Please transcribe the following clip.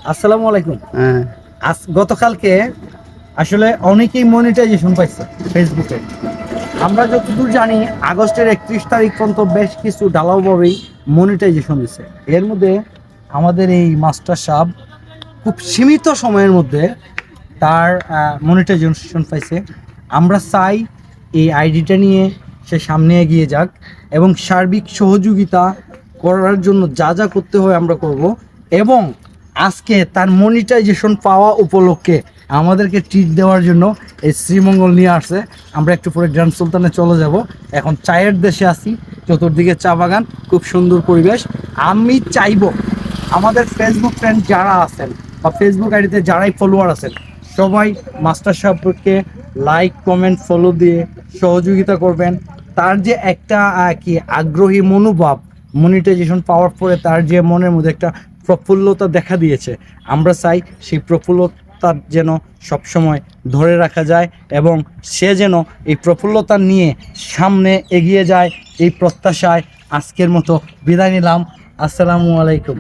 আসসালামু আলাইকুম। হ্যাঁ। গতকালকে আসলে অনেকেই মনিটাইজেশন পাইছে ফেসবুকে। আমরা যতদূর জানি আগস্টের ৩১ তারিখ পর্যন্ত বেশ কিছু ঢালাওভাবেই মনিটাইজেশন দিছে। এর মধ্যে আমাদের এই মাস্টার সাহেব খুব সীমিত সময়ের মধ্যে তার মনিটাইজেশন পাইছে। আমরা চাই এই আইডিটা নিয়ে সে সামনে এগিয়ে যাক এবং সার্বিক সহযোগিতা করার জন্য যা যা করতে হয় আমরা করব। এবং আজকে তার মনিটাইজেশন পাওয়া উপলক্ষে আমাদেরকে ট্রিট দেওয়ার জন্য এই শ্রীমঙ্গল নিয়ে আসছে। আমরা একটু পরে গ্র্যান্ড সুলতানে চলে যাব। এখন চায়ের দেশে আছি, চতুর্দিকে চা বাগান, খুব সুন্দর পরিবেশ। আমি চাইবো আমাদের ফেসবুক ফ্রেন্ড যারা আছেন বা ফেসবুক আইডিতে যারাই ফলোয়ার আছেন সবাই মাস্টার সাহেবকে লাইক কমেন্ট ফলো দিয়ে সহযোগিতা করবেন। তার যে একটা কি আগ্রহী মনোভাব মনিটাইজেশন পাওয়ার পরে তার যে মনের মধ্যে একটা প্রফুল্লতা দেখা দিয়েছে, আমরা চাই সেই প্রফুল্লতা যেন সবসময় ধরে রাখা যায় এবং সে যেন এই প্রফুল্লতা নিয়ে সামনে এগিয়ে যায়। এই প্রত্যাশায় আজকের মতো বিদায় নিলাম। আসসালামু আলাইকুম।